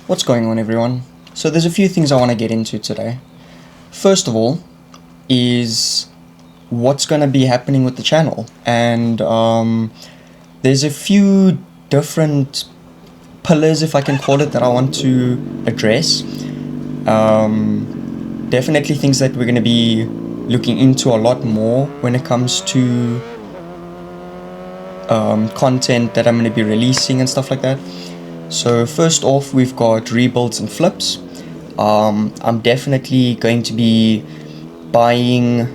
What's going on, everyone? So there's a few things I want to get into today. First of all is what's going to be happening with the channel, and there's a few different pillars, if I can call it, that I want to address. Definitely things that we're going to be looking into a lot more when it comes to content that I'm going to be releasing and stuff like that. So first off, we've got rebuilds and flips. I'm definitely going to be buying,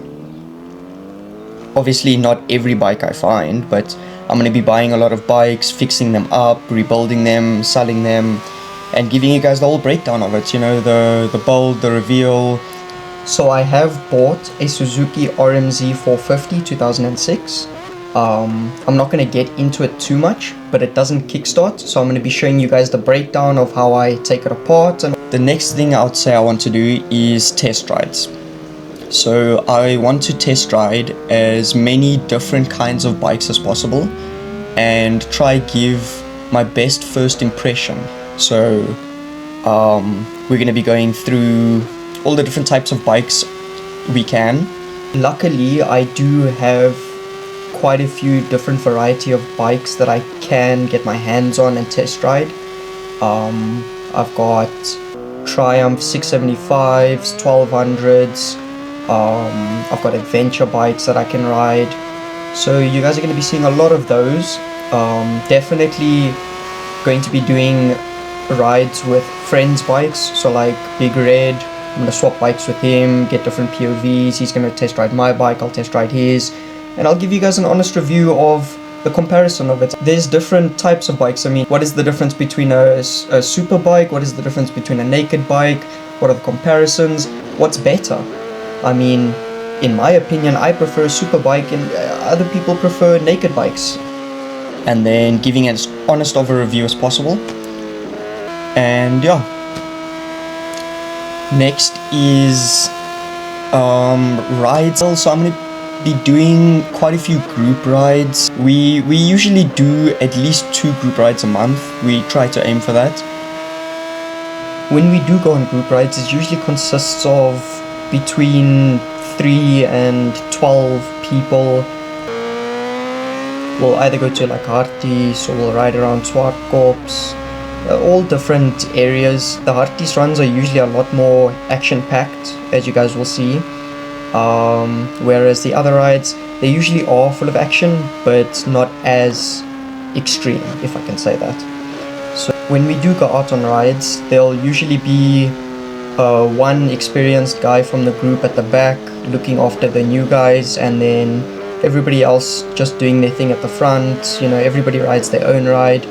obviously not every bike I find, but I'm going to be buying a lot of bikes, fixing them up, rebuilding them, selling them, and giving you guys the whole breakdown of it, you know, the build, the reveal. So I have bought a Suzuki RMZ 450 2006. I'm not going to get into it too much, but it doesn't kickstart, so I'm going to be showing you guys the breakdown of how I take it apart. And the next thing I would say I want to do is test rides. So I want to test ride as many different kinds of bikes as possible and try give my best first impression. So we're going to be going through all the different types of bikes we can. Luckily, I do have quite a few different variety of bikes that I can get my hands on and test ride. I've got Triumph 675s, 1200s, I've got adventure bikes that I can ride. So you guys are going to be seeing a lot of those. Definitely going to be doing rides with friends' bikes, so like Big Red, I'm going to swap bikes with him, get different POVs. He's going to test ride my bike, I'll test ride his, and I'll give you guys an honest review of the comparison of it. There's different types of bikes. I mean, what is the difference between a super bike? What is the difference between a naked bike? What are the comparisons? What's better? I mean, in my opinion, I prefer a super bike, and other people prefer naked bikes. And then giving as honest of a review as possible. And yeah. Next is rides. So I'm going to be doing quite a few group rides. We usually do at least 2 group rides a month. We try to aim for that. When we do go on group rides, it usually consists of between 3 and 12 people. We'll either go to like Harties, or we'll ride around Swartkops, all different areas. The Harties runs are usually a lot more action-packed, as you guys will see. Whereas the other rides, they usually are full of action, but not as extreme, if I can say that. So when we do go out on rides, there'll usually be one experienced guy from the group at the back looking after the new guys, and then everybody else just doing their thing at the front. You know, everybody rides their own ride.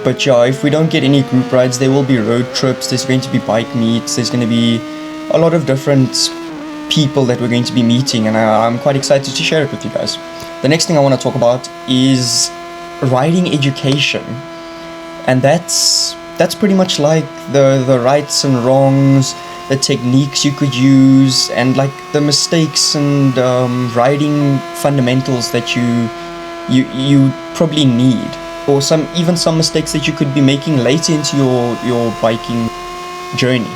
But yeah, if we don't get any group rides, there will be road trips, there's going to be bike meets, there's going to be a lot of different people that we're going to be meeting, and I'm quite excited to share it with you guys. The next thing I want to talk about is riding education, and that's pretty much like the rights and wrongs, the techniques you could use, and like the mistakes and riding fundamentals that you probably need, or even some mistakes that you could be making later into your biking journey.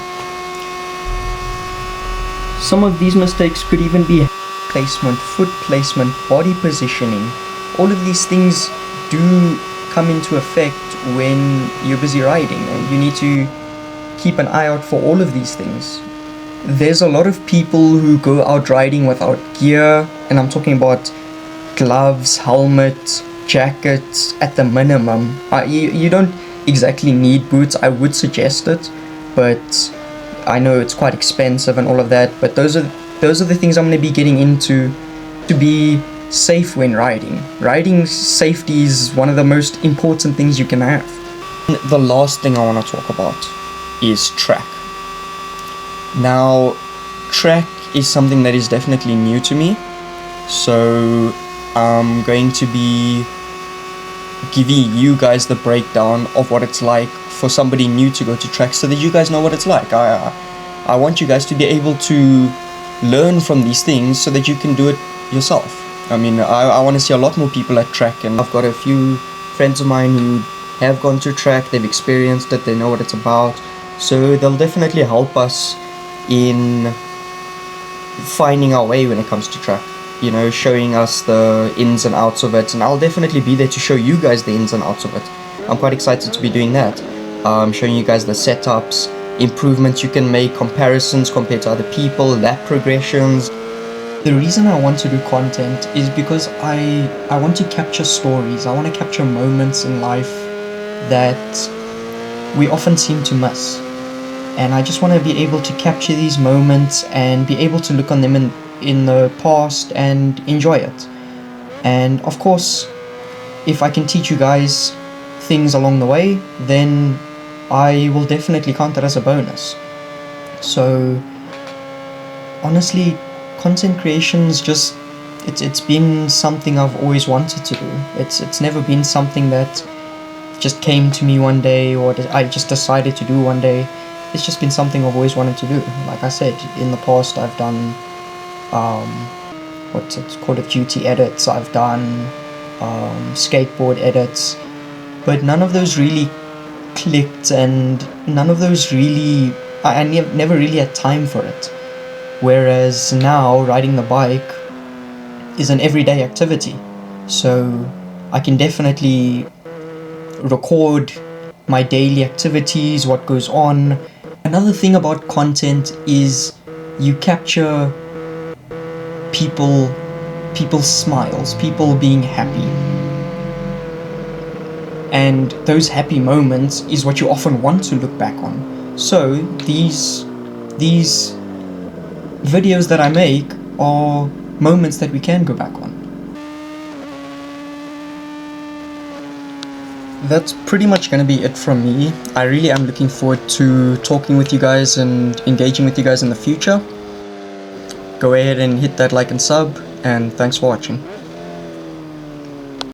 Some of these mistakes could even be placement, foot placement, body positioning. All of these things do come into effect when you're busy riding, and you need to keep an eye out for all of these things. There's a lot of people who go out riding without gear, and I'm talking about gloves, helmet, jackets at the minimum. You don't exactly need boots. I would suggest it, but I know it's quite expensive and all of that. But those are the things I'm going to be getting into to be safe when riding. Riding safety is one of the most important things you can have. The last thing I want to talk about is track. Now, track is something that is definitely new to me, so I'm going to be giving you guys the breakdown of what it's like for somebody new to go to track, so that you guys know what it's like. I want you guys to be able to learn from these things so that you can do it yourself. I mean, I want to see a lot more people at track, and I've got a few friends of mine who have gone to track, they've experienced it, they know what it's about. So they'll definitely help us in finding our way when it comes to track, you know, showing us the ins and outs of it, and I'll definitely be there to show you guys the ins and outs of it. I'm quite excited to be doing that, showing you guys the setups, improvements you can make, comparisons compared to other people, lap progressions. The reason I want to do content is because I want to capture stories. I want to capture moments in life that we often seem to miss. And I just want to be able to capture these moments and be able to look on them in the past and enjoy it. And of course, if I can teach you guys things along the way, then I will definitely count that as a bonus. So honestly, content creation's just it's been something I've always wanted to do. It's never been something that just came to me one day or I just decided to do one day. It's just been something I've always wanted to do. Like I said, in the past I've done what's it called, of duty edits, I've done skateboard edits, but none of those really clicked, and none of those really I never really had time for it. Whereas now riding the bike is an everyday activity, so I can definitely record my daily activities, what goes on. Another thing about content is you capture people's smiles, people being happy. And those happy moments is what you often want to look back on. So these videos that I make are moments that we can go back on. That's pretty much going to be it from me. I really am looking forward to talking with you guys and engaging with you guys in the future. Go ahead and hit that like and sub, and thanks for watching.